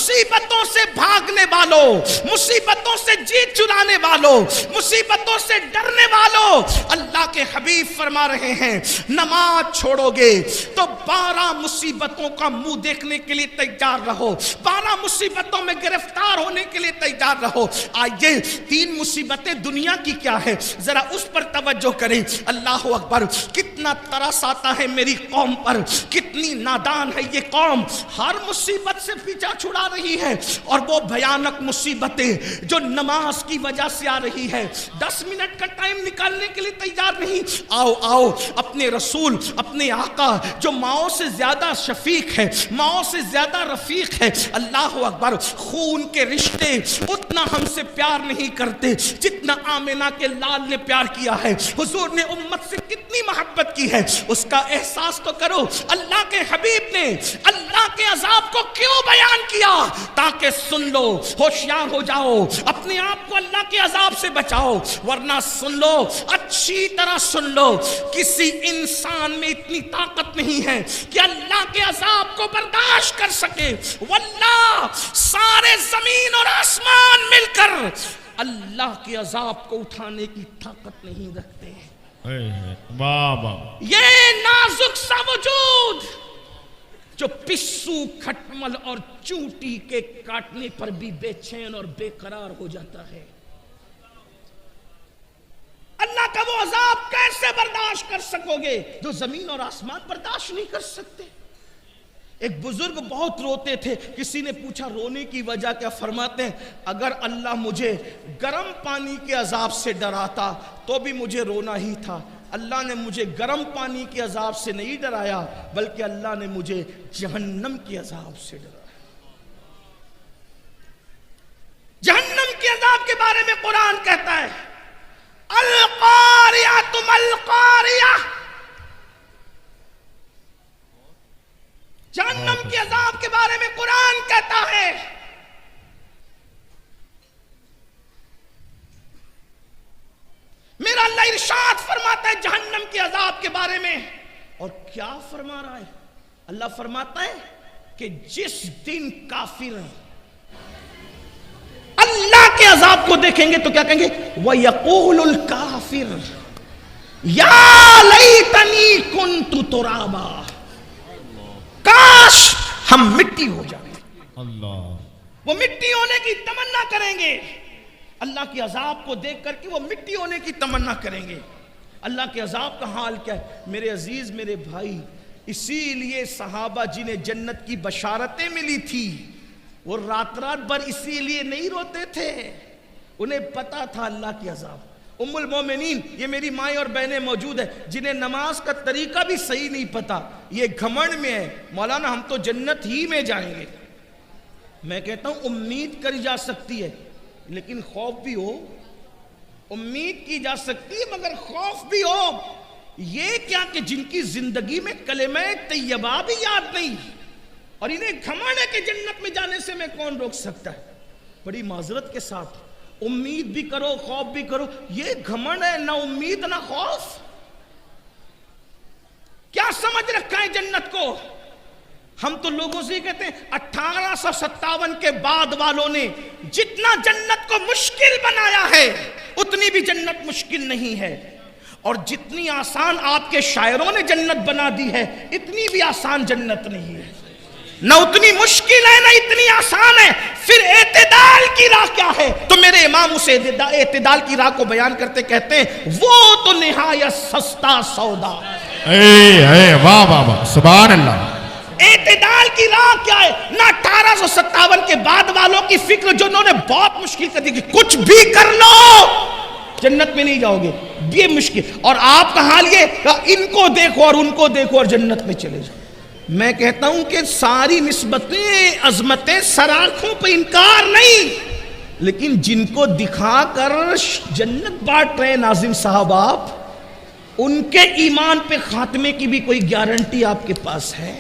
مصیبتوں سے بھاگنے والوں، مصیبتوں سے جی چرانے والوں، مصیبتوں سے ڈرنے والوں، اللہ کے حبیب فرما رہے ہیں نماز چھوڑو گے تو 12 مصیبتوں کا منہ دیکھنے کے لیے تیار رہو، 12 مصیبتوں میں گرفتار ہونے کے لیے تیار رہو۔ آئیے 3 مصیبتیں دنیا کی کیا ہے ذرا اس پر توجہ کریں۔ اللہ اکبر، کتنا ترس آتا ہے میری قوم پر، کتنی نادان ہے یہ قوم، ہر مصیبت سے پیچھا چھڑا رہی ہے، اور وہ بھیانک مصیبتیں جو نماز کی وجہ سے آ رہی ہے 10 منٹ کا ٹائم نکالنے کے لیے تیار نہیں۔ آؤ آؤ اپنے رسول، اپنے آقا جو ماؤں سے زیادہ شفیق ہے، ماؤں سے زیادہ رفیق ہے، اللہ اکبر، خون کے رشتے اتنا ہم سے پیار نہیں کرتے جتنا آمنہ کے لال نے پیار کیا ہے۔ حضور نے امت سے کتنی محبت کی ہے اس کا احساس تو کرو۔ اللہ کے حبیب نے اللہ کے عذاب کو کیوں بیان کیا؟ تاکہ سن لو، ہوشیار ہو جاؤ، اپنے آپ کو اللہ کے عذاب سے بچاؤ، ورنہ سن لو، اچھی طرح سن لو، کسی انسان میں اتنی طاقت نہیں ہے کہ اللہ کے عذاب کو برداشت کر سکے۔ واللہ سارے زمین اور آسمان مل کر اللہ کے عذاب کو اٹھانے کی طاقت نہیں رکھتے۔ یہ نازک سا وجود جو پسو، کھٹمل اور چونٹی کے کاٹنے پر بھی بے چین اور بے قرار ہو جاتا ہے، اللہ کا وہ عذاب کیسے برداشت کر سکو گے جو زمین اور آسمان برداشت نہیں کر سکتے؟ ایک بزرگ بہت روتے تھے، کسی نے پوچھا رونے کی وجہ کیا؟ فرماتے ہیں اگر اللہ مجھے گرم پانی کے عذاب سے ڈراتا تو بھی مجھے رونا ہی تھا، اللہ نے مجھے گرم پانی کے عذاب سے نہیں ڈرایا بلکہ اللہ نے مجھے جہنم کے عذاب سے ڈرایا۔ جہنم کے عذاب کے بارے میں قرآن کہتا ہے القاریہ ما القاریہ، جہنم کے عذاب کے بارے میں قرآن کہتا ہے میرا اللہ ارشاد فرماتا ہے جہنم کے عذاب کے بارے میں، اور کیا فرما رہا ہے؟ اللہ فرماتا ہے کہ جس دن کافر اللہ کے عذاب کو دیکھیں گے تو کیا کہیں گے؟ وَيَقُولُ الْكَافِرُ يَا لَيْتَنِي كُنْتُ تُرَابًا، کاش ہم مٹی ہو جائیں۔ اللہ، وہ مٹی ہونے کی تمنا کریں گے، اللہ کے عذاب کو دیکھ کر کے وہ مٹی ہونے کی تمنا کریں گے۔ اللہ کے عذاب کا حال کیا ہے میرے عزیز میرے بھائی؟ اسی لیے صحابہ جنہیں جنت کی بشارتیں ملی تھی وہ رات بھر اسی لیے نہیں روتے تھے، انہیں پتا تھا اللہ کے عذاب۔ ام المومنین، یہ میری مائیں اور بہنیں موجود ہیں جنہیں نماز کا طریقہ بھی صحیح نہیں پتا، یہ گھمنڈ میں ہے مولانا ہم تو جنت ہی میں جائیں گے۔ میں کہتا ہوں امید کری جا سکتی ہے لیکن خوف بھی ہو، امید کی جا سکتی ہے مگر خوف بھی ہو۔ یہ کیا کہ جن کی زندگی میں کلمہ طیبہ بھی یاد نہیں اور انہیں گھمنڈ ہے کہ جنت میں جانے سے میں کون روک سکتا ہے؟ بڑی معذرت کے ساتھ امید بھی کرو خوف بھی کرو، یہ گھمنڈ ہے، نہ امید نہ خوف۔ کیا سمجھ رکھا ہے جنت کو؟ ہم تو لوگوں سے کہتے ہیں 1857 کے بعد والوں نے جتنا جنت کو مشکل بنایا ہے اتنی بھی جنت مشکل نہیں ہے، اور جتنی آسان آپ کے شاعروں نے جنت بنا دی ہے اتنی بھی آسان جنت نہیں ہے، نہ اتنی مشکل ہے نہ اتنی آسان ہے۔ پھر اعتدال کی راہ کیا ہے؟ تو میرے امام اسے اعتدال کی راہ کو بیان کرتے کہتے ہیں وہ تو نہایت سستا سودا۔ واہ واہ واہ سبحان اللہ۔ اعتدال کی راہ کیا ہے؟ نہ 1857 کے بعد والوں کی فکر جو انہوں نے بہت مشکل کر دی کہ کچھ بھی کر لو جنت میں نہیں جاؤ گے، یہ مشکل، اور آپ کا حال یہ ان کو دیکھو اور ان کو دیکھو اور جنت میں چلے جاؤ۔ میں کہتا ہوں کہ ساری نسبتیں عظمتیں سراخوں پہ انکار نہیں، لیکن جن کو دکھا کر جنت بانٹ رہے ناظم صاحب آپ، ان کے ایمان پہ خاتمے کی بھی کوئی گارنٹی آپ کے پاس ہے؟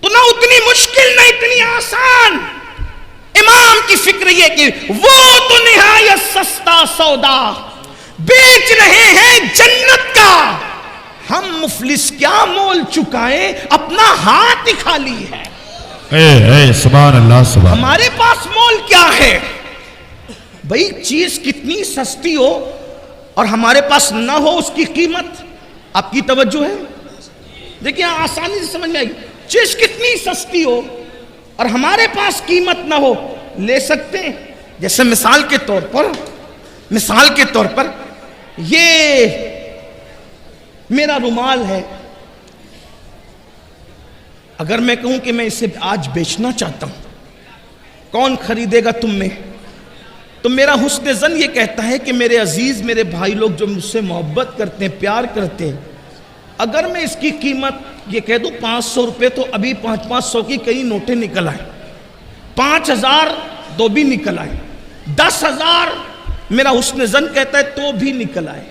تو نہ اتنی مشکل نہ اتنی آسان۔ امام کی فکر یہ کہ وہ تو نہایت سستا سودا بیچ رہے ہیں جنت کا، ہم مفلس کیا مول چکائیں، اپنا ہاتھ ہی خالی ہے۔ سبحان اللہ سبحان. ہمارے پاس مول کیا ہے بھئی؟ چیز کتنی سستی ہو اور ہمارے پاس نہ ہو اس کی قیمت. آپ کی توجہ ہے؟ دیکھیں آسانی سے سمجھ میں آئی. چیز کتنی سستی ہو اور ہمارے پاس قیمت نہ ہو، لے سکتے ہیں. جیسے مثال کے طور پر یہ میرا رومال ہے. اگر میں کہوں کہ میں اسے آج بیچنا چاہتا ہوں، کون خریدے گا تم میں؟ تو میرا حسن ظن یہ کہتا ہے کہ میرے عزیز، میرے بھائی لوگ جو مجھ سے محبت کرتے ہیں، پیار کرتے ہیں، اگر میں اس کی قیمت یہ کہہ دوں 500 روپے، تو ابھی 500 کی کئی نوٹیں نکل آئیں، 5000 تو بھی نکل آئے، 10,000 میرا حسن ظن کہتا ہے تو بھی نکل آئے.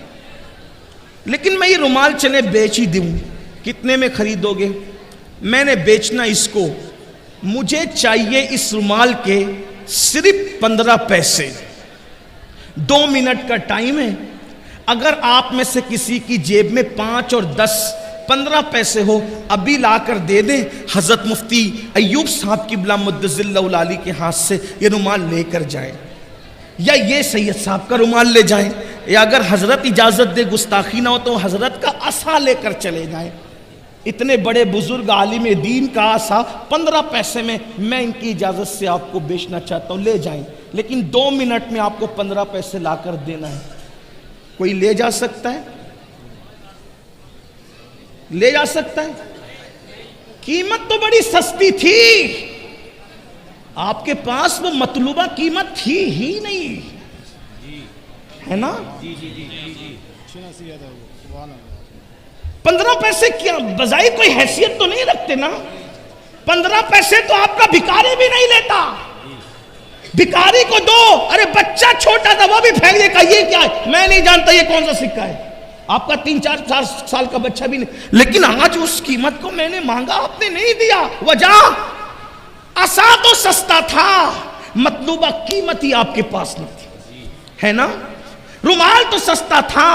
لیکن میں یہ رومال چلے بیچ ہی دوں، کتنے میں خریدو گے؟ میں نے بیچنا اس کو، مجھے چاہیے اس رومال کے صرف 15 پیسے. 2 منٹ کا ٹائم ہے. اگر آپ میں سے کسی کی جیب میں 5 اور 10 15 پیسے ہو، ابھی لا کر دے دیں. حضرت مفتی ایوب صاحب کی بلا مدظ اللہ العالی کے ہاتھ سے یہ رومال لے کر جائیں، یا یہ سید صاحب کا رومال لے جائیں، یا اگر حضرت اجازت دے، گستاخی نہ ہو تو حضرت کا عصا لے کر چلے جائیں. اتنے بڑے بزرگ عالم دین کا عصا 15 پیسے میں میں ان کی اجازت سے آپ کو بیچنا چاہتا ہوں، لے جائیں. لیکن 2 منٹ میں آپ کو 15 پیسے لا کر دینا ہے. کوئی لے جا سکتا ہے؟ لے جا سکتا ہے؟ قیمت تو بڑی سستی تھی، آپ کے پاس وہ مطلوبہ قیمت تھی ہی نہیں، ہے نا؟ 15 پیسے کیا بظاہر کوئی حیثیت تو نہیں رکھتے نا. 15 پیسے تو آپ کا بھکاری بھی نہیں لیتا. بھکاری کو دو، ارے بچہ چھوٹا تھا وہ بھی پھینک دے گا، یہ کیا ہے؟ میں نہیں جانتا یہ کون سا سکہ ہے. آپ کا 3-4 سال کا بچہ بھی نہیں. لیکن آج اس قیمت کو میں نے مانگا، آپ نے نہیں دیا. وجہ عصا تو سستا تھا، مطلوبہ قیمت ہی آپ کے پاس نہ تھی، ہے نا؟ رومال تو سستا تھا،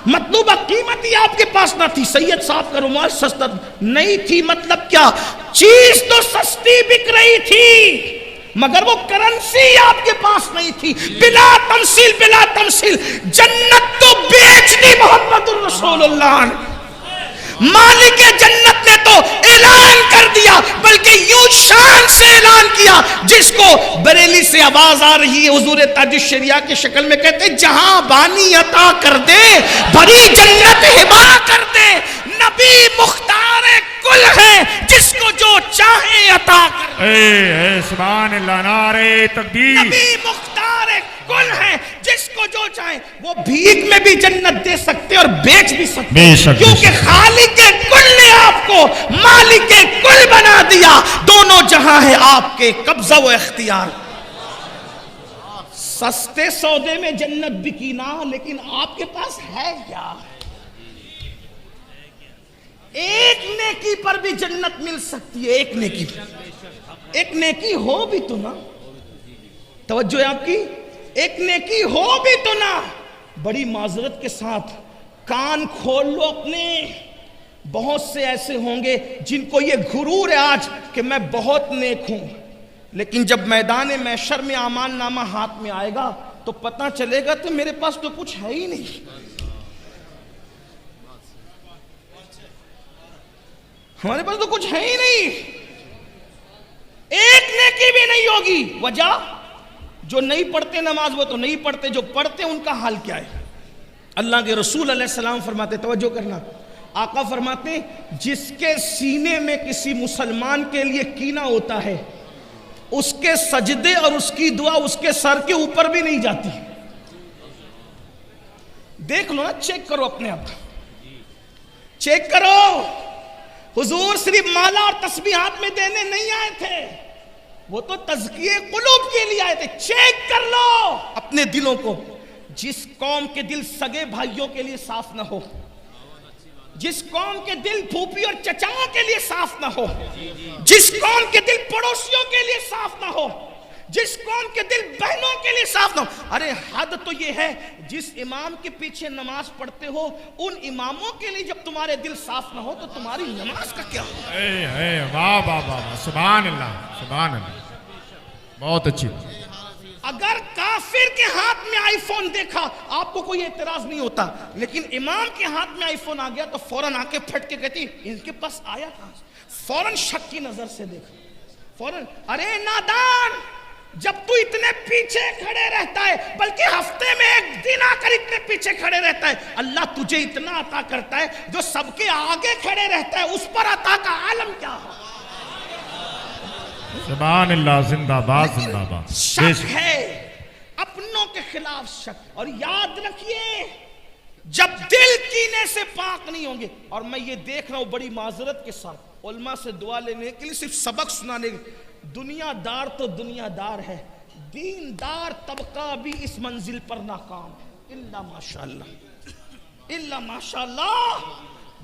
مطلوبہ قیمت ہی آپ کے پاس نہ تھی. سید صاحب کا رومال سستا نہیں تھی، مطلب کیا؟ چیز تو سستی بک رہی تھی مگر وہ کرنسی آپ کے پاس نہیں تھی. بلا تمثیل جنت تو بیچ دی محمد الرسول اللہ نے. مالک جنت نے تو اعلان کر دیا، بلکہ یوں شان سے اعلان کیا جس کو بریلی سے آواز آ رہی ہے، حضور تاج الشریعہ کی شکل میں کہتے جہاں بانی عطا کر دے، بھری جنت ہبا کر دے. نبی مختار کل ہے، جس کو جو چاہے عطا کر دے. سبحان اللہ، نعرہ تکبیر. نبی مختار کل ہے، جس کو جو چاہے. وہ بھیک میں بھی جنت دے سکتے اور بیچ بھی سکتے، کیونکہ خالق کل نے آپ کو مالک کل بنا دیا. دونوں جہاں ہے آپ کے قبضہ و اختیار. سستے سودے میں جنت بکی نا، لیکن آپ کے پاس ہے کیا؟ ایک نیکی پر بھی جنت مل سکتی ہے. ایک نیکی ہو بھی تو نا. توجہ ہے آپ کی؟ ایک نیکی ہو بھی تو نا. بڑی معذرت کے ساتھ کان کھول لو اپنے. بہت سے ایسے ہوں گے جن کو یہ غرور ہے آج کہ میں بہت نیک ہوں، لیکن جب میدان محشر میں اعمال نامہ ہاتھ میں آئے گا تو پتہ چلے گا تو میرے پاس تو کچھ ہے ہی نہیں. ہمارے پاس تو کچھ ہے ہی نہیں. ایک نیکی بھی نہیں ہوگی. وجہ جو نہیں پڑھتے نماز وہ تو نہیں پڑھتے، جو پڑھتے ان کا حال کیا ہے؟ اللہ کے رسول علیہ السلام فرماتے، توجہ کرنا، آقا فرماتے جس کے سینے میں کسی مسلمان کے لیے کینہ ہوتا ہے، اس کے سجدے اور اس کی دعا اس کے سر کے اوپر بھی نہیں جاتی. دیکھ لو نا، چیک کرو اپنے آپ، چیک کرو. حضور صرف مالا اور تسبیحات میں دینے نہیں آئے تھے، وہ تو تزکیے قلوب کے لیے آئے تھے. چیک کر لو اپنے دلوں کو. جس قوم کے دل سگے بھائیوں کے لیے صاف نہ ہو، جس قوم کے دل پھوپھی اور چچاؤں کے لیے صاف نہ ہو، جس قوم کے دل پڑوسیوں کے لیے صاف نہ ہو، جس قوم کے دل بہنوں کے لیے صاف نہ ہو. ارے حد تو یہ ہے جس امام کے پیچھے نماز پڑھتے ہو ان اماموں کے لیے جب تمہارے دل صاف نہ ہو تو تمہاری نماز کا کیا ہو؟ واہ واہ واہ سبحان اللہ سبحان اللہ. بہت اچھی. اگر کافر کے ہاتھ میں آئی فون دیکھا آپ کو کوئی اعتراض نہیں ہوتا، لیکن امام کے ہاتھ میں آئی فون آ گیا تو فوراً آ کے پھٹ کے کہتی ان کے پاس آیا کہاں سے؟ فوراً شک کی نظر سے دیکھا، فوراً ارے نادان جب تو اتنے پیچھے کھڑے رہتا ہے بلکہ ہفتے میں ایک دن آ کر اتنے پیچھے کھڑے رہتا ہے، اللہ تجھے اتنا عطا کرتا ہے جو سب کے آگے کھڑے رہتا ہے، اس پر عطا کا عالم کیا ہو؟ سبحان اللہ زندہ باد زندہ باد. شک ہے اپنوں کے خلاف شک. اور یاد رکھیے جب دل کینے سے پاک نہیں ہوں گے، اور میں یہ دیکھ رہا ہوں بڑی معذرت کے ساتھ علماء سے دعا لینے کے لیے صرف سبق سنانے کے، دنیا دار تو دنیا دار ہے، دیندار طبقہ بھی اس منزل پر ناکام ہے الا ماشاءاللہ الا ماشاءاللہ.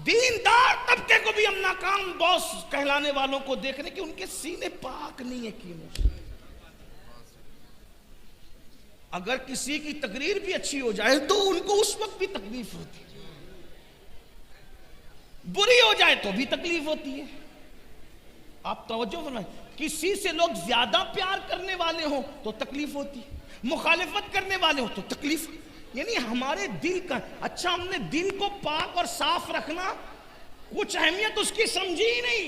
دیندار طبقے کو بھی ہم ناکام باس کہلانے والوں کو دیکھ رہے کہ ان کے سینے پاک نہیں ہے کینے سے. اگر کسی کی تقریر بھی اچھی ہو جائے تو ان کو اس وقت بھی تکلیف ہوتی ہے، بری ہو جائے تو بھی تکلیف ہوتی ہے. آپ توجہ فرمائیں، کسی سے لوگ زیادہ پیار کرنے والے ہوں تو تکلیف ہوتی ہے، مخالفت کرنے والے ہوں تو تکلیف. یعنی ہمارے دل کا اچھا ہم نے دل کو پاک اور صاف رکھنا کچھ اہمیت اس کی سمجھی ہی نہیں.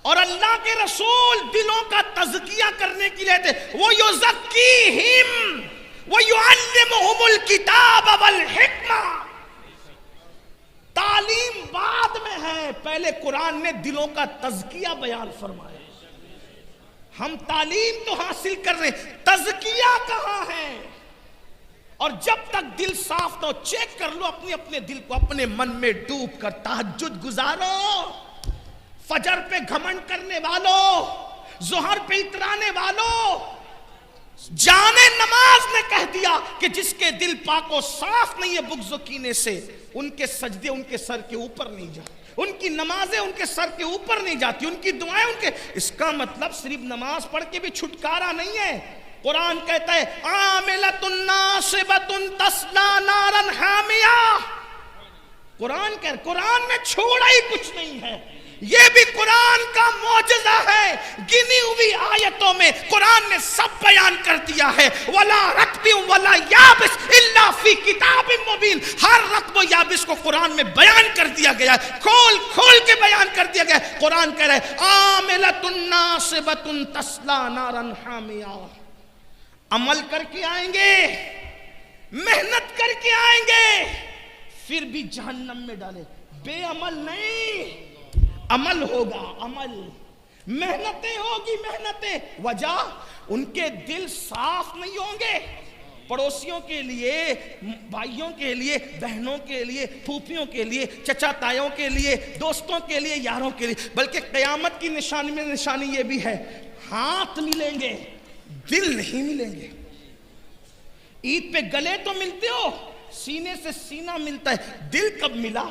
اور اللہ کے رسول دلوں کا تزکیہ کرنے کے لیے تھے وَيُزَكِّيهِمْ وَيُعَلِّمُهُمُ الْكِتَابَ وَالْحِكْمَةَ. تعلیم بعد میں ہے، پہلے قرآن نے دلوں کا تزکیہ بیان فرمایا. ہم تعلیم تو حاصل کر رہے ہیں، تزکیہ کہاں ہے؟ اور جب تک دل صاف نہ ہو چیک کر لو اپنے دل کو، اپنے من میں ڈوب کر تہجد گزارو. فجر پہ گھمنڈ کرنے والوں، ظہر پہ اترانے والوں، جانے نماز نے کہہ دیا کہ جس کے دل پاک و صاف نہیں ہے بغض و کینے سے، ان کے سجدے ان کے سر کے اوپر نہیں جاتے، ان کی نمازیں ان کے سر کے اوپر نہیں جاتی، ان کی دعائیں ان کے. اس کا مطلب صرف نماز پڑھ کے بھی چھٹکارا نہیں ہے. قرآن کہتا ہے عاملۃ ناصبۃ تصلی نارا حامیہ. قرآن میں چھوڑا ہی کچھ نہیں ہے. یہ بھی قرآن کا معجزہ ہے. گنی ہوئی آیتوں میں قرآن نے سب بیان کر دیا ہے. وَلَا رَطْبٍ وَلَا يَابِسٍ إِلَّا فِي كِتَابٍ مُبِينٍ. ہر رطب و یابس کو قرآن میں بیان کر دیا گیا ہے، کھول کے بیان کر دیا گیا ہے. قرآن کہہ رہا ہے عاملۃ ناصبۃ تصلی نارا حامیہ. عمل کر کے آئیں گے، محنت کر کے آئیں گے، پھر بھی جہنم میں ڈالے. بے عمل نہیں، عمل ہوگا، عمل، محنتیں ہوگی، محنتیں. وجہ ان کے دل صاف نہیں ہوں گے. پڑوسیوں کے لیے، بھائیوں کے لیے، بہنوں کے لیے، پھوپھیوں کے لیے، چچا تایوں کے لیے، دوستوں کے لیے، یاروں کے لیے. بلکہ قیامت کی نشانی میں نشانی یہ بھی ہے، ہاتھ ملیں گے، دل نہیں ملیں گے. عید پہ گلے تو ملتے ہو، سینے سے سینہ ملتا ہے، دل کب ملا؟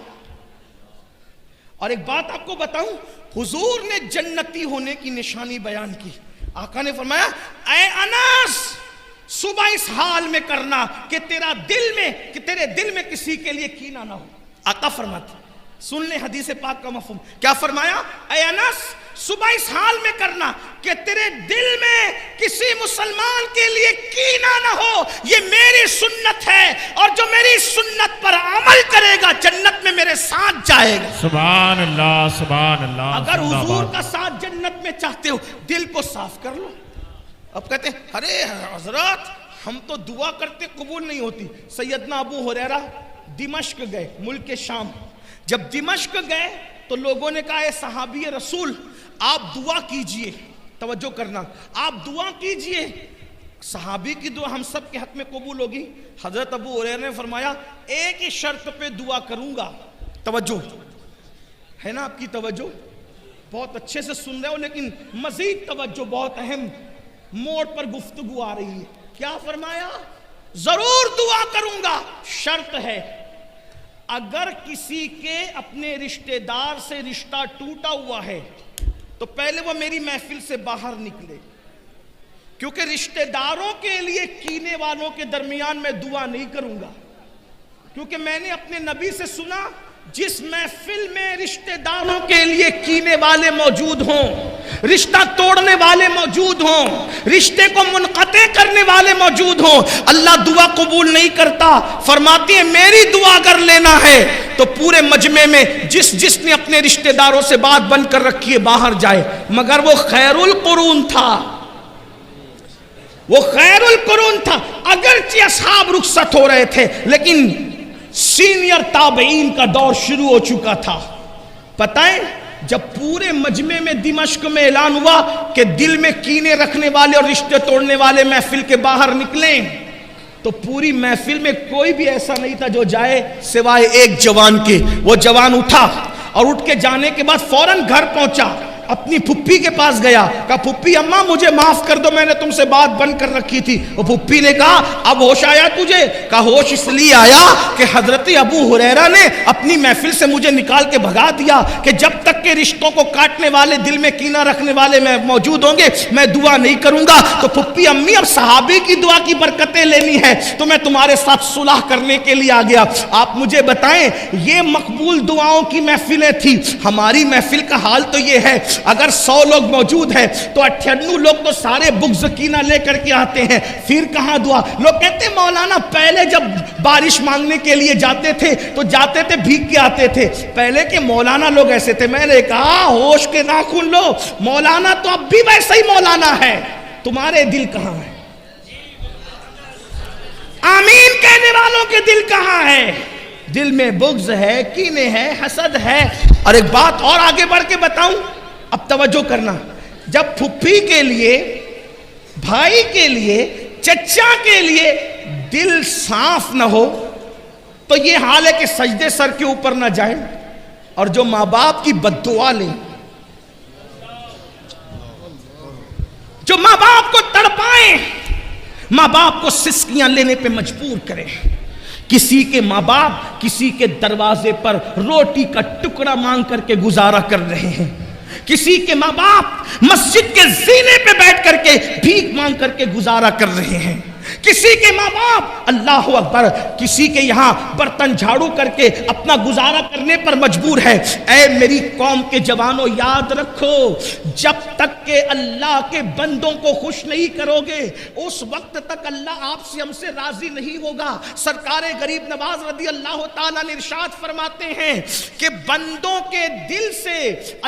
اور ایک بات آپ کو بتاؤں، حضور نے جنتی ہونے کی نشانی بیان کی. آقا نے فرمایا اے انس صبح اس حال میں کرنا کہ تیرے دل میں کسی کے لیے کینہ نہ ہو. آقا فرماتے، سن لیں حدیث پاک کا مفہوم. کیا فرمایا؟ اے انس صبح اس حال میں کرنا کہ تیرے دل میں کسی مسلمان کے لیے کینہ نہ ہو. یہ میری سنت ہے، اور جو میری سنت پر عمل کرے گا جنت میں میرے ساتھ جائے گا. سبحان اللہ سبحان اللہ. اگر حضور کا ساتھ جنت میں چاہتے ہو دل کو صاف کر لو. اب کہتے ہیں ارے حضرات ہم تو دعا کرتے قبول نہیں ہوتی. سیدنا ابو ہریرہ دمشق گئے، ملک شام. جب دمشق گئے تو لوگوں نے کہا اے صحابی رسول آپ دعا کیجئے. توجہ کرنا، آپ دعا کیجئے. صحابی کی دعا ہم سب کے حق میں قبول ہوگی. حضرت ابو ہریرہ نے فرمایا ایک ہی شرط پہ دعا کروں گا. توجہ ہے نا آپ کی؟ توجہ بہت اچھے سے سن رہے ہو، لیکن مزید توجہ، بہت اہم موڑ پر گفتگو آ رہی ہے. کیا فرمایا؟ ضرور دعا کروں گا، شرط ہے اگر کسی کے اپنے رشتہ دار سے رشتہ ٹوٹا ہوا ہے تو پہلے وہ میری محفل سے باہر نکلے. کیونکہ رشتہ داروں کے لیے کینے والوں کے درمیان میں دعا نہیں کروں گا، کیونکہ میں نے اپنے نبی سے سنا جس محفل میں رشتہ داروں کے لیے کینے والے موجود ہوں، رشتہ توڑنے والے موجود ہوں، رشتے کو منقطع کرنے والے موجود ہوں، اللہ دعا قبول نہیں کرتا۔ فرماتے ہیں میری دعا اگر لینا ہے تو پورے مجمع میں جس نے اپنے رشتہ داروں سے بات بند کر رکھی ہے باہر جائے، مگر وہ خیر القرون تھا، وہ خیر القرون تھا۔ اگرچہ اصحاب رخصت ہو رہے تھے لیکن سینئر تابعین کا دور شروع ہو چکا تھا۔ پتہ ہے جب پورے مجمع میں دمشق میں اعلان ہوا کہ دل میں کینے رکھنے والے اور رشتے توڑنے والے محفل کے باہر نکلیں، تو پوری محفل میں کوئی بھی ایسا نہیں تھا جو جائے سوائے ایک جوان کے۔ وہ جوان اٹھا اور اٹھ کے جانے کے بعد فوراً گھر پہنچا، اپنی پھپھی کے پاس گیا، کہا پھپھی اماں مجھے معاف کر دو، میں نے تم سے بات بند کر رکھی تھی۔ وہ پھپھی نے کہا اب ہوش آیا تجھے؟ کہا ہوش اس لیے آیا کہ حضرت ابو ہریرہ نے اپنی محفل سے مجھے نکال کے بھگا دیا کہ جب تک کہ رشتوں کو کاٹنے والے، دل میں کینہ رکھنے والے میں موجود ہوں گے میں دعا نہیں کروں گا۔ تو پھپھی امی اب صحابی کی دعا کی برکتیں لینی ہے تو میں تمہارے ساتھ صلح کرنے کے لیے آ گیا۔ آپ مجھے بتائیں یہ مقبول دعاؤں کی محفلیں تھی، ہماری محفل کا حال تو یہ ہے اگر 100 لوگ موجود ہیں تو 98 لوگ تو سارے بغض کینہ لے کر کے آتے ہیں، پھر کہاں دعا؟ لوگ کہتے ہیں مولانا پہلے جب بارش مانگنے کے لیے جاتے تھے تو جاتے تھے بھیگ کے آتے تھے، پہلے کے مولانا لوگ ایسے تھے۔ میں نے کہا ہوش کے ناخن لو، مولانا تو اب بھی ویسا ہی مولانا ہے، تمہارے دل کہاں ہے؟ آمین کہنے والوں کے دل کہاں ہے؟ دل میں بغض ہے، کینے ہے، حسد ہے۔ اور ایک بات اور آگے بڑھ کے بتاؤں، اب توجہ کرنا، جب پھپھی کے لیے، بھائی کے لیے، چچا کے لیے دل صاف نہ ہو تو یہ حال ہے کہ سجدے سر کے اوپر نہ جائیں، اور جو ماں باپ کی بد دعا لیں، جو ماں باپ کو تڑپائیں، ماں باپ کو سسکیاں لینے پہ مجبور کریں۔ کسی کے ماں باپ کسی کے دروازے پر روٹی کا ٹکڑا مانگ کر کے گزارا کر رہے ہیں، کسی کے ماں باپ مسجد کے زینے پہ بیٹھ کر کے بھیک مانگ کر کے گزارا کر رہے ہیں، کسی کے ماں باپ اللہ اکبر کسی کے یہاں برتن جھاڑو کر کے اپنا گزارا کرنے پر مجبور ہے۔ اے میری قوم کے جوانوں یاد رکھو، جب تک کہ اللہ کے بندوں کو خوش نہیں کرو گے اس وقت تک اللہ آپ سے ہم سے راضی نہیں ہوگا۔ سرکار غریب نواز رضی اللہ تعالیٰ نے ارشاد فرماتے ہیں کہ بندوں کے دل سے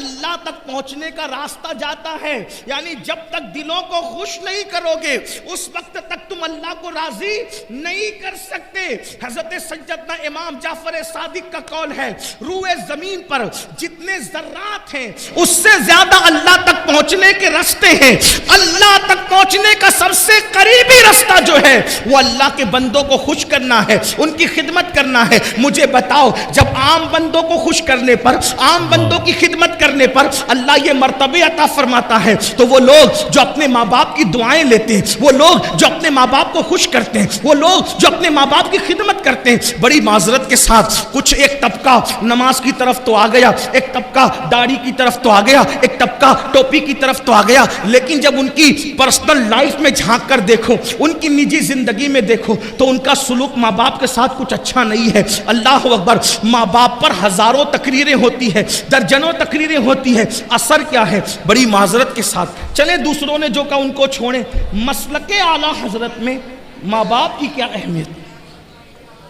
اللہ تک پہنچنے کا راستہ جاتا ہے، یعنی جب تک دلوں کو خوش نہیں کرو گے اس وقت تک تم اللہ کو راضی نہیں کر سکتے۔ حضرت سیدنا امام جعفر صادق کا قول ہے روئے زمین پر جتنے ذرات ہیں اس سے زیادہ اللہ تک پہنچنے کے راستے ہیں۔ اللہ تک پہنچنے کا سب سے قریبی راستہ جو ہے وہ اللہ کے بندوں کو خوش کرنا ہے، ان کی خدمت کرنا ہے۔ مجھے بتاؤ جب عام بندوں کو خوش کرنے پر، عام بندوں کی خدمت کرنے پر اللہ یہ مرتبہ عطا فرماتا ہے تو وہ لوگ جو اپنے ماں باپ کی دعائیں لیتے ہیں، وہ لوگ جو اپنے ماں باپ کو خوش کرتے ہیں، وہ لوگ جو اپنے ماں باپ کی خدمت کرتے ہیں، بڑی معذرت کے ساتھ کچھ ایک طبقہ نماز کی طرف تو آ گیا، ایک طبقہ داڑھی کی طرف تو آ گیا، ایک طبقہ ٹوپی کی طرف تو آ گیا، لیکن جب ان کی پرسنل لائف میں جھانک کر دیکھو، ان کی نجی زندگی میں دیکھو تو ان کا سلوک ماں باپ کے ساتھ کچھ اچھا نہیں ہے۔ اللہ اکبر، ماں باپ پر ہزاروں تقریریں ہوتی ہے، درجنوں تقریریں ہوتی ہے، اثر کیا ہے؟ بڑی معذرت کے ساتھ چلیں دوسروں نے جو کہا ان کو چھوڑیں، مسلک اعلیٰ حضرت میں ماں باپ کی کیا اہمیت؟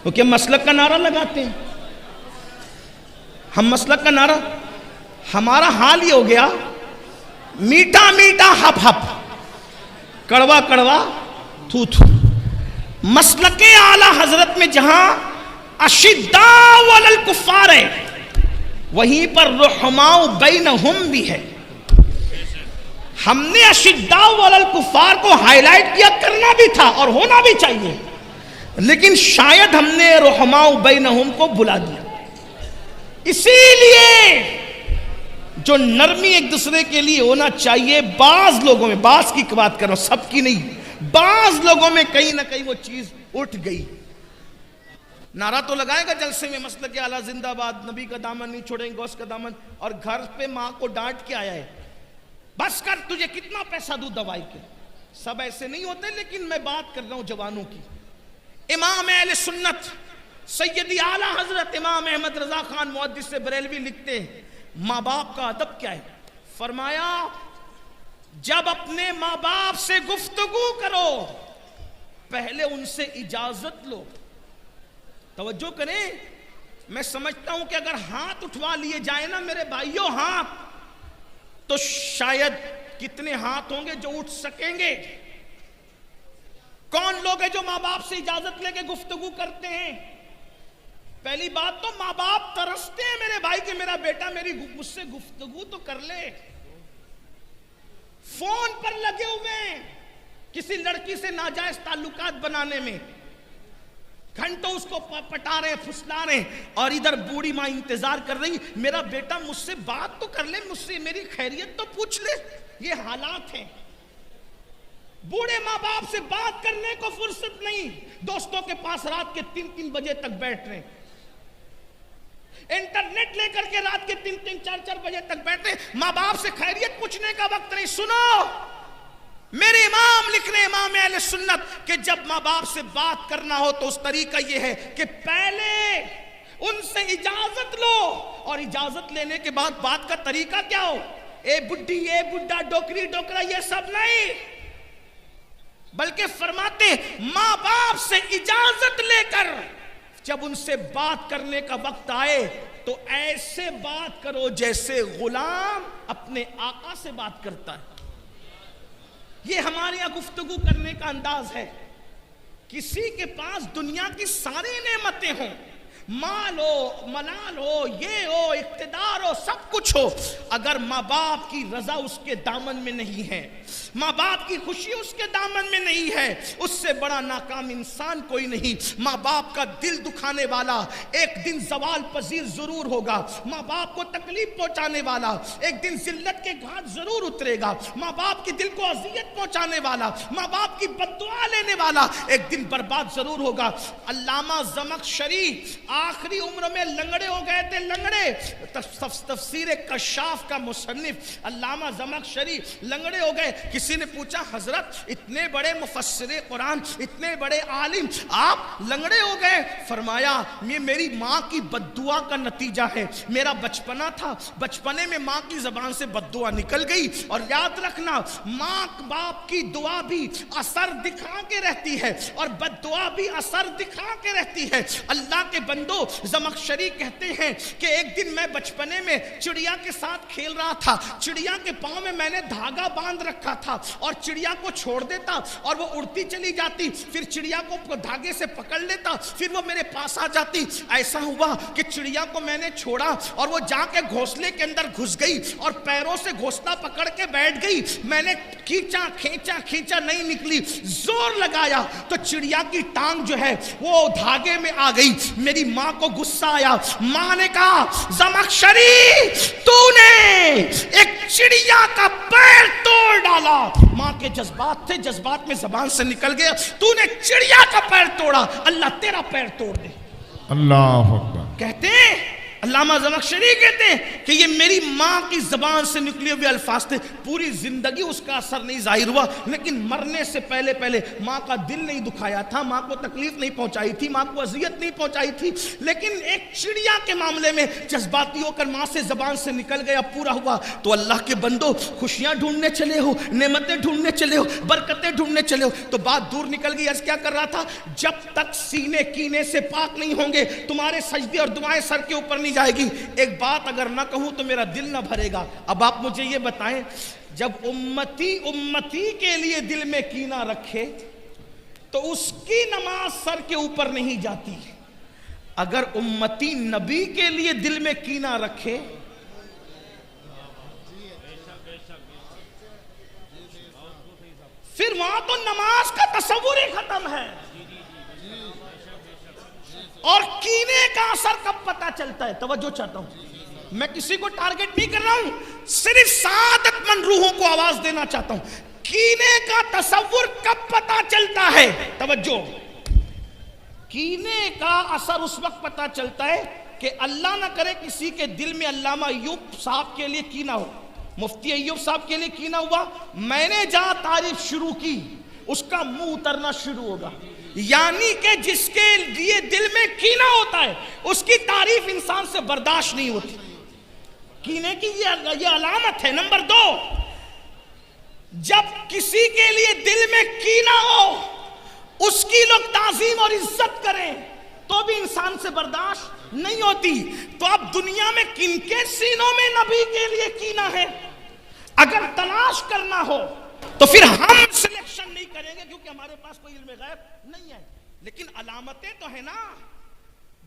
وہ کیا مسلک کا نعرہ لگاتے ہیں؟ ہم مسلک کا نعرہ، ہمارا حال یہ ہو گیا میٹھا میٹھا ہپ ہپ، کڑوا کڑوا تھو تھو۔ مسلک اعلیٰ حضرت میں جہاں اشداء علی الکفار ہے وہیں پر رحماء بینہم بھی ہے۔ ہم نے اشداء علی الکفار کو ہائی لائٹ کیا، کرنا بھی تھا اور ہونا بھی چاہیے، لیکن شاید ہم نے رحماء بینہم کو بلا دیا۔ اسی لیے جو نرمی ایک دوسرے کے لیے ہونا چاہیے، بعض لوگوں میں، بعض کی بات کر رہا ہوں سب کی نہیں، بعض لوگوں میں کہیں نہ کہیں وہ چیز اٹھ گئی۔ نعرہ تو لگائے گا جلسے میں مسلک اعلیٰ زندہ باد، نبی کا دامن نہیں چھوڑیں گے، غوث کا دامن، اور گھر پہ ماں کو ڈانٹ کے آیا ہے بس کر، تجھے کتنا پیسہ دوں دوائی کے، سب ایسے نہیں ہوتے لیکن میں بات کر رہا ہوں جوانوں کی. امام اہل سنت سیدی اعلیٰ حضرت امام احمد رضا خان محدث بریلوی لکھتے ہیں ماں باپ کا ادب کیا ہے. فرمایا جب اپنے ماں باپ سے گفتگو کرو پہلے ان سے اجازت لو. توجہ کریں, میں سمجھتا ہوں کہ اگر ہاتھ اٹھوا لیے جائیں نا میرے بھائیوں ہاتھ, تو شاید کتنے ہاتھ ہوں گے جو اٹھ سکیں گے. کون لوگ ہیں جو ماں باپ سے اجازت لے کے گفتگو کرتے ہیں؟ پہلی بات تو ماں باپ ترستے ہیں میرے بھائی کہ میرا بیٹا مجھ سے گفتگو تو کر لے. فون پر لگے ہوئے ہیں کسی لڑکی سے ناجائز تعلقات بنانے میں, گھنٹوں اس کو پٹا رہے ہیں, پھسلا رہے ہیں, اور ادھر بوڑھی ماں انتظار کر رہی میرا بیٹا مجھ سے بات تو کر لے, مجھ سے میری خیریت تو پوچھ لے. یہ حالات ہیں. بوڑھے ماں باپ سے بات کرنے کو فرصت نہیں, دوستوں کے پاس رات کے 3-3 بجے تک بیٹھ رہے ہیں, انٹرنیٹ لے کر کے رات کے 3-3 4-4 بجے تک بیٹھ رہے ہیں, ماں باپ سے خیریت پوچھنے کا وقت نہیں. سنو, میرے امام لکھ رہے ہیں امام اہل سنت کہ جب ماں باپ سے بات کرنا ہو تو اس طریقہ یہ ہے کہ پہلے ان سے اجازت لو, اور اجازت لینے کے بعد بات کا طریقہ کیا ہو, اے بڈھی اے بڈھا ڈوکری ڈوکرا یہ سب نہیں, بلکہ فرماتے ماں باپ سے اجازت لے کر جب ان سے بات کرنے کا وقت آئے تو ایسے بات کرو جیسے غلام اپنے آقا سے بات کرتا ہے. یہ ہمارے یہاں گفتگو کرنے کا انداز ہے. کسی کے پاس دنیا کی ساری نعمتیں ہوں, مال ہو, ملال ہو, یہ ہو, اقتدار ہو, سب کچھ ہو, اگر ماں باپ کی رضا اس کے دامن میں نہیں ہے, ماں باپ کی خوشی اس کے دامن میں نہیں ہے, اس سے بڑا ناکام انسان کوئی نہیں. ماں باپ کا دل دکھانے والا ایک دن زوال پذیر ضرور ہوگا, ماں باپ کو تکلیف پہنچانے والا ایک دن ذلت کے گھاٹ ضرور اترے گا, ماں باپ کے دل کو اذیت پہنچانے والا, ماں باپ کی بد دعا لینے والا ایک دن برباد ضرور ہوگا. علامہ زمخشری آخری عمر میں لنگڑے ہو گئے تھے, لنگڑے, تفسیر کشاف کا مصنف علامہ زمخشری لنگڑے ہو گئے. کسی نے پوچھا حضرت اتنے بڑے مفسر قرآن, اتنے بڑے عالم, آپ لنگڑے ہو گئے؟ فرمایا یہ میری ماں کی بد دعا کا نتیجہ ہے. میرا بچپنا تھا, بچپنے میں ماں کی زبان سے بد دعا نکل گئی, اور یاد رکھنا ماں باپ کی دعا بھی اثر دکھا کے رہتی ہے اور بد دعا بھی اثر دکھا کے رہتی ہے. اللہ کے بندو, زمخشری کہتے ہیں کہ ایک دن میں بچپنے میں چڑیا کے ساتھ کھیل رہا تھا, چڑیا کے پاؤں میں نے دھاگا باندھ رکھا تھا, اور چڑیا کو چھوڑ دیتا اور وہ اڑتی چلی جاتی, پھر چڑیا کو دھاگے سے پکڑ لیتا, پھر وہ میرے پاس آ جاتی. ایسا ہوا کہ چڑیا کو میں نے چھوڑا اور وہ جا کے گھونسلے کے اندر گھس گئی اور پیروں سے گھونسلہ پکڑ کے بیٹھ گئی. میں نے کھینچا کھینچا کھینچا, نہیں نکلی, زور لگایا تو چڑیا کی ٹانگ جو ہے وہ دھاگے میں آ گئی. میری ماں کو غصہ آیا, ماں نے کہا زمخشری تو نے ایک چڑیا کا پیر توڑ ڈالا. ماں کے جذبات تھے, جذبات میں زبان سے نکل گیا, تو نے چڑیا کا پیر توڑا, اللہ تیرا پیر توڑ دے. اللہ اکبر. کہتے ہیں علامہ زمخشری کہتے ہیں کہ یہ میری ماں کی زبان سے نکلے ہوئے الفاظ تھے. پوری زندگی اس کا اثر نہیں ظاہر ہوا, لیکن مرنے سے پہلے پہلے ماں کا دل نہیں دکھایا تھا, ماں کو تکلیف نہیں پہنچائی تھی, ماں کو اذیت نہیں پہنچائی تھی, لیکن ایک چڑیا کے معاملے میں جذباتی ہو کر ماں سے زبان سے نکل گیا, پورا ہوا. تو اللہ کے بندو, خوشیاں ڈھونڈنے چلے ہو, نعمتیں ڈھونڈنے چلے ہو, برکتیں ڈھونڈنے چلے ہو, تو بات دور نکل گئی. عرض کیا کر رہا تھا, جب تک سینے کینے سے پاک نہیں ہوں گے تمہارے سجدے اور دعائیں سر کے اوپر نہیں جائے گی. ایک بات اگر نہ کہوں تو میرا دل نہ بھرے گا. اب آپ مجھے یہ بتائیں, جب امتی کے لیے دل میں کینہ رکھے تو اس کی نماز سر کے اوپر نہیں جاتی. اگر امتی نبی کے لیے دل میں کینہ رکھے پھر وہاں تو نماز کا تصور ہی ختم ہے. اور کینے کا اثر کب پتا چلتا ہے؟ توجہ چاہتا ہوں, میں کسی کو ٹارگٹ نہیں کر رہا ہوں, صرف سعادت مند روحوں کو آواز دینا چاہتا ہوں. کینے کا تصور کب پتا چلتا ہے؟ توجہ, کینے کا اثر اس وقت پتا چلتا ہے کہ اللہ نہ کرے کسی کے دل میں علامہ ایوب صاحب کے لیے کینہ ہو, مفتی ایوب صاحب کے لیے کینہ ہوا، میں نے جہاں تعریف شروع کی اس کا منہ اترنا شروع ہوگا. یعنی کہ جس کے لیے دل میں کینہ ہوتا ہے اس کی تعریف انسان سے برداشت نہیں ہوتی. کینے کی یہ علامت ہے. نمبر 2، جب کسی کے لیے دل میں کینہ ہو اس کی لوگ تعظیم اور عزت کریں تو بھی انسان سے برداشت نہیں ہوتی. تو اب دنیا میں کن کے سینوں میں نبی کے لیے کینہ ہے؟ اگر تلاش کرنا ہو تو پھر ہم سلیکشن نہیں کریں گے کیونکہ ہمارے پاس کوئی علم غیب نہیں ہے. لیکن علامتیں تو ہیں نا.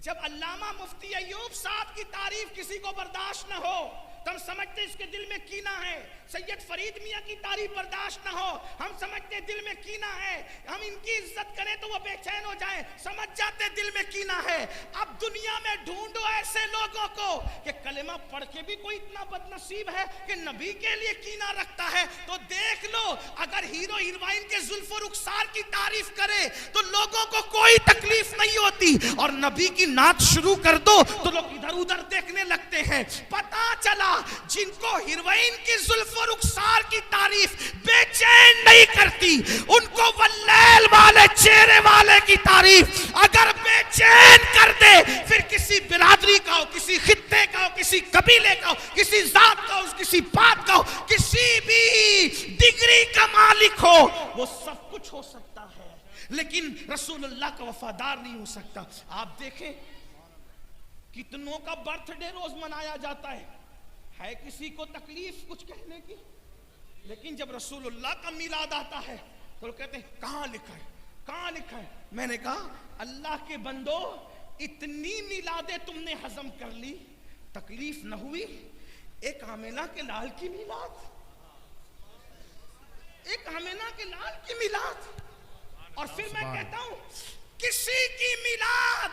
جب علامہ مفتی ایوب صاحب کی تعریف کسی کو برداشت نہ ہو تو ہم سمجھتے اس کے دل میں کینہ ہے. سید فرید میاں کی تعریف برداشت نہ ہو ہم سمجھتے دل میں کینہ ہے. ہم ان کی عزت کریں تو وہ بے چین ہو جائیں، سمجھ جاتے دل میں کینہ ہے. اب دنیا میں ڈھونڈو ایسے لوگوں کو کہ کلمہ پڑھ کے بھی کوئی اتنا بد نصیب ہے کہ نبی کے لیے کینہ رکھتا ہے. تو دیکھ لو، اگر ہیرو ہیروئن کے زلف و رخسار کی تعریف کرے تو لوگوں کو کوئی تکلیف نہیں ہوتی، اور نبی کی نعت شروع کر دو تو لوگ ادھر ادھر دیکھنے لگتے ہیں. پتا چلا جن کو ہیروئن کی زلف و رخسار کی تعریف بے چین نہیں کرتی ان کو واللیل والے چہرے والے کی تعریف اگر بے چین کر دے، پھر کسی برادری کا ہو، کسی خطے کا ہو، کسی قبیلے کا ہو، کسی ذات کا ہو، کسی بات کا ہو، کسی بھی ڈگری کا مالک ہو، وہ سب کچھ ہو سکتا ہے لیکن رسول اللہ کا وفادار نہیں ہو سکتا. آپ دیکھیں کتنوں کا برتھ ڈے روز منایا جاتا ہے کسی کو تکلیف کچھ کہنے کی، لیکن جب رسول اللہ کا میلاد آتا ہے تو لوگ کہتے ہیں کہاں لکھا ہے، کہاں لکھا ہے. میں نے کہا اللہ کے بندو اتنی میلادیں تم نے ہضم کر لی، تکلیف نہ ہوئی؟ ایک آمینہ کے لال کی میلاد، ایک آمینہ کے لال کی میلاد. اور پھر میں کہتا ہوں کسی کی میلاد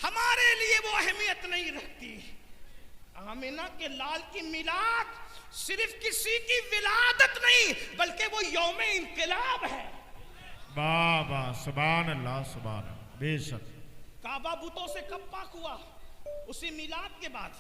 ہمارے لیے وہ اہمیت نہیں رکھتی. آمینہ کے لال کی میلاد صرف کسی کی ولادت نہیں بلکہ وہ یوم انقلاب ہے. بابا سبحان اللہ سبحان اللہ. بے شک کعبہ بتوں سے کب پاک ہوا؟ اسی میلاد کے بعد.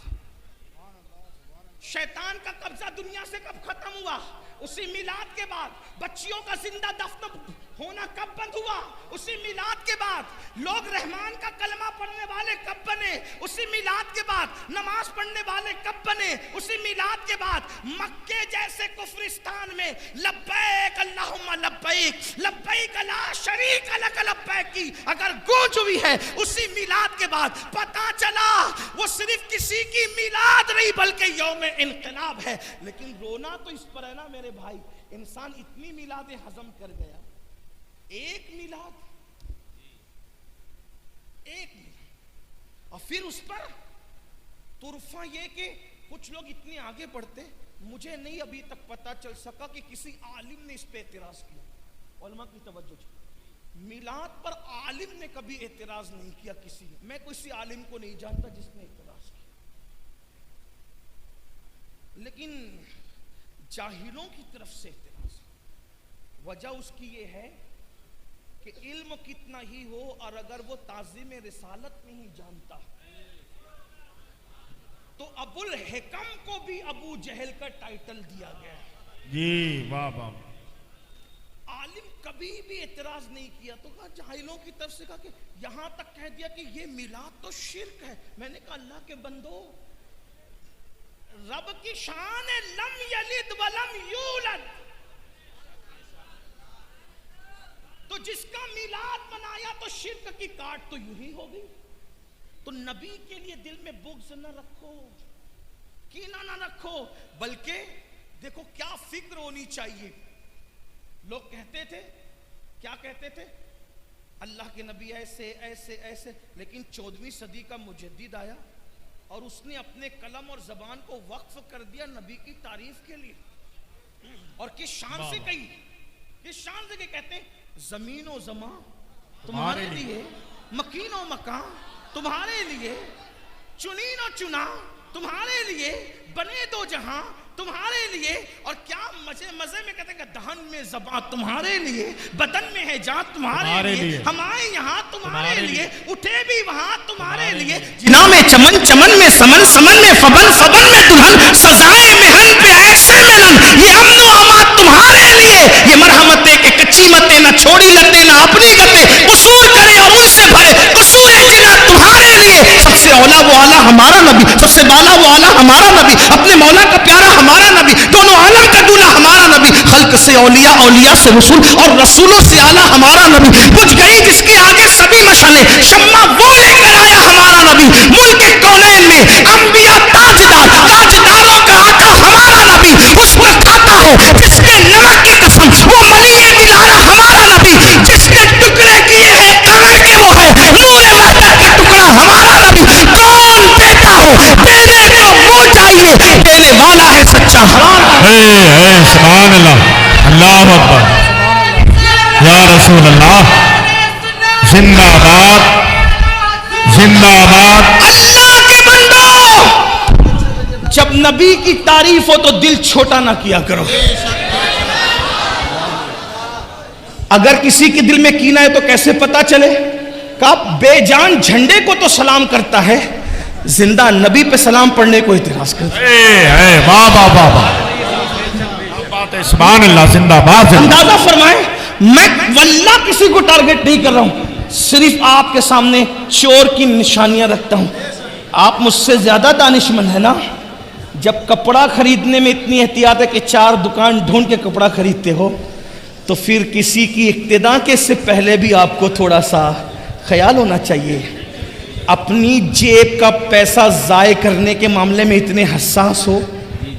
شیطان کا قبضہ دنیا سے کب ختم ہوا؟ اسی میلاد کے بعد. بچیوں کا زندہ دفن ہونا کب بند ہوا؟ اسی میلاد کے بعد. لوگ رحمان کا کلمہ پڑھنے والے کب بنے؟ اسی میلاد کے بعد. نماز پڑھنے والے کب بنے؟ اسی میلاد کے بعد. مکے جیسے کفرستان میں لبیک اللہم لبیک لبیک لا شریک لک لبیک کی اگر گونج ہوئی ہے اسی میلاد کے بعد. پتا چلا وہ صرف کسی کی میلاد نہیں بلکہ یوم انقلاب ہے. لیکن رونا تو اس پر ہے نا میرے بھائی، انسان اتنی میلادیں ہضم کر گیا. ایک میلاد اور پھر اس پر طرفہ یہ کہ کچھ لوگ اتنے آگے بڑھتے، مجھے نہیں ابھی تک پتا چل سکا کہ کسی عالم نے اس پہ اعتراض کیا. علماء کی توجہ میلاد پر عالم نے کبھی اعتراض نہیں کیا کسی نے. میں کسی عالم کو نہیں جانتا جس نے اعتراض کیا، لیکن جاہلوں کی طرف سے اعتراض. وجہ اس کی یہ ہے کہ علم کتنا ہی ہو اور اگر وہ تعظیم رسالت نہیں جانتا تو ابو الحکم کو بھی ابو جہل کا ٹائٹل دیا گیا ہے. جی واہ واہ. عالم کبھی بھی اعتراض نہیں کیا تو کہا جاہلوں کی طرف سے کہا کہ یہاں تک کہہ دیا کہ یہ میلاد تو شرک ہے. میں نے کہا اللہ کے بندو، رب کی شان ہے لم یلد ولم یولد، تو جس کا میلاد منایا تو شرک کی کاٹ تو یوں ہی ہو گئی. تو نبی کے لیے دل میں بغض نہ رکھو، کینہ نہ رکھو، بلکہ دیکھو کیا فکر ہونی چاہیے. لوگ کہتے تھے، کیا کہتے تھے؟ اللہ کے نبی ایسے ایسے ایسے. لیکن 14ویں صدی کا مجدد آیا اور اس نے اپنے قلم اور زبان کو وقف کر دیا نبی کی تعریف کے لیے. اور کس شان سے کہی، کس شان سے کہتے ہیں زمین و زمان تمہارے لیے، مکین و مکان تمہارے لیے، چنین و چنا تمہارے لیے، بنے دو جہاں تمہارے لیے. اور کیا مزے میں کہتے ہیں کہ دہن میں زبان تمہارے لیے، بدن میں ہے جان تمہارے لیے، ہم آئے یہاں تمہارے لیے، اٹھے بھی وہاں تمہارے لیے. جنا میں چمن، چمن میں سمن، سمن میں فبن، فبن میں دلہن، سزائے محن پہ ایسے میں سے بالا وہ آلہ ہمارا نبی، اپنے مولا کا پیارا ہمارا نبی، دونوں عالم کا دولہ ہمارا نبی، خلق سے اولیاء، اولیاء سے رسول اور رسولوں سے اعلیٰ ہمارا نبی، بجھ گئی جس کے آگے سبھی مشعلیں، شمع وہ لے کر آیا ہمارا نبی، ملک کونین میں انبیاء تاجدار، تاجداروں کا آقا ہمارا نبی، اس پر کھاتا ہے جس نے نمک کی قسم، وہ ملی دلارا ہمارا نبی، جس نے ٹکڑے کیے ہیں کمر کے وہ ہے نور وحدت کا ٹکڑا ہمارا نبی، کون دیتا ہے دینے کو وہ چاہیے، دینے والا ہے سچا ہمارا نبی۔ سبحان اللہ، اللہ اکبر، یا رسول اللہ، زندہ باد، زندہ باد۔ اللہ کے بندو، جب نبی کی تعریف ہو تو دل چھوٹا نہ کیا کرو۔ اگر کسی کے دل میں کینہ ہے تو کیسے پتا چلے؟ کہ بے جان جھنڈے کو تو سلام کرتا ہے، زندہ نبی پہ سلام پڑھنے کو اعتراض کرتا ہے۔ واہ واہ واہ واہ، سبحان اللہ، زندہ باد۔ اندازہ فرمائیں، میں واللہ کسی کو ٹارگٹ نہیں کر رہا ہوں، صرف آپ کے سامنے چور کی نشانیاں رکھتا ہوں۔ آپ مجھ سے زیادہ دانشمند ہیں نا؟ جب کپڑا خریدنے میں اتنی احتیاط ہے کہ 4 دکان ڈھونڈ کے کپڑا خریدتے ہو، تو پھر کسی کی اقتداء کے سے پہلے بھی آپ کو تھوڑا سا خیال ہونا چاہیے۔ اپنی جیب کا پیسہ ضائع کرنے کے معاملے میں اتنے حساس ہو،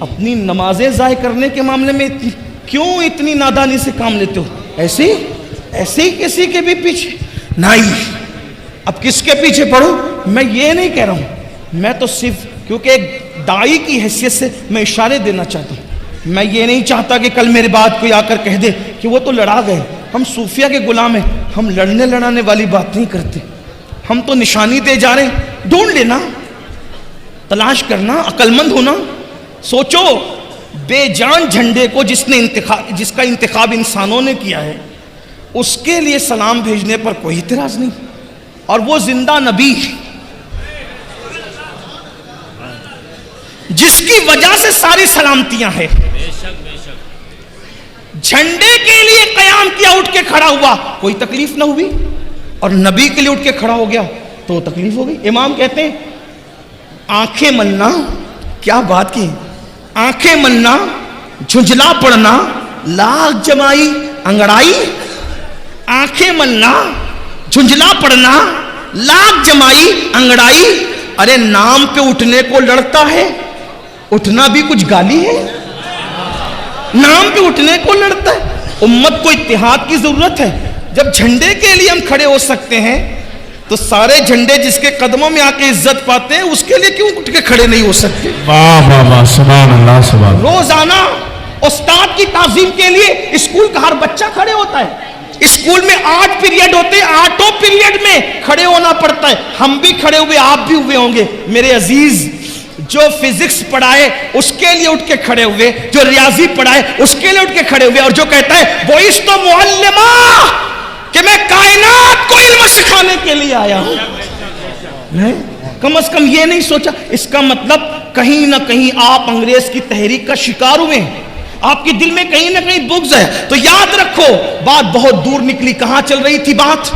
اپنی نمازیں ضائع کرنے کے معاملے میں کیوں اتنی نادانی سے کام لیتے ہو؟ ایسے ہی کسی کے بھی پیچھے نہیں۔ اب کس کے پیچھے پڑھو؟ میں یہ نہیں کہہ رہا ہوں، میں تو صرف کیونکہ ایک داعی کی حیثیت سے میں اشارے دینا چاہتا ہوں۔ میں یہ نہیں چاہتا کہ کل میرے بعد کوئی آ کر کہہ دے کہ وہ تو لڑا گئے، ہم صوفیہ کے غلام ہیں، ہم لڑنے لڑانے والی بات نہیں کرتے، ہم تو نشانی دے جا رہے ہیں۔ ڈھونڈ لینا، تلاش کرنا، عقل مند ہونا، سوچو بے جان جھنڈے کو جس کا انتخاب انسانوں نے کیا ہے، اس کے لیے سلام بھیجنے پر کوئی اعتراض نہیں، اور وہ زندہ نبی جس کی وجہ سے ساری سلامتیاں ہیں، جھنڈے کے لیے قیام کیا، اٹھ کے کھڑا ہوا، کوئی تکلیف نہ ہوئی، اور نبی کے لیے اٹھ کے کھڑا ہو گیا تو تکلیف ہو گئی۔ امام کہتے ہیں آنکھیں ملنا، کیا بات کی، آنکھیں ملنا، جھنجھلا پڑنا، لاکھ جمائی انگڑائی، آنکھیں ملنا، جھنجھلا پڑنا، لاکھ جمائی انگڑائی۔ ارے نام پہ اٹھنے کو لڑتا ہے، اٹھنا بھی کچھ گالی ہے؟ نام پہ اٹھنے کو لڑتا ہے۔ امت کو اتحاد کی ضرورت ہے۔ جب جھنڈے کے لیے ہم کھڑے ہو سکتے ہیں تو سارے جھنڈے جس کے قدموں میں آ کے عزت پاتے ہیں اس کے لیے کیوں اٹھ کے کھڑے نہیں ہو سکتے؟ واہ واہ واہ، سبحان اللہ، سبحان اللہ۔ روزانہ استاد کی تعظیم کے لیے اسکول کا ہر بچہ کھڑے ہوتا ہے۔ اسکول میں 8 پیریڈ ہوتے ہیں، 8 پیریڈ میں کھڑے ہونا پڑتا ہے۔ ہم بھی کھڑے ہوئے، آپ بھی ہوئے ہوں گے میرے عزیز۔ جو فزکس پڑھائے اس کے لیے اٹھ کے کھڑے ہوئے، جو ریاضی پڑھائے اس کے لیے اٹھ کے کھڑے ہوئے، اور جو کہتا ہے وَإِسْتُ مُعَلِّمًا کہ میں کائنات کو علم سکھانے کے لیے آیا ہوں، کم از کم یہ نہیں سوچا۔ اس کا مطلب کہیں نہ کہیں آپ انگریز کی تحریک کا شکار ہوئے ہیں، آپ کے دل میں کہیں نہ کہیں بغض ہے۔ تو یاد رکھو، بات بہت دور نکلی، کہاں چل رہی تھی بات؟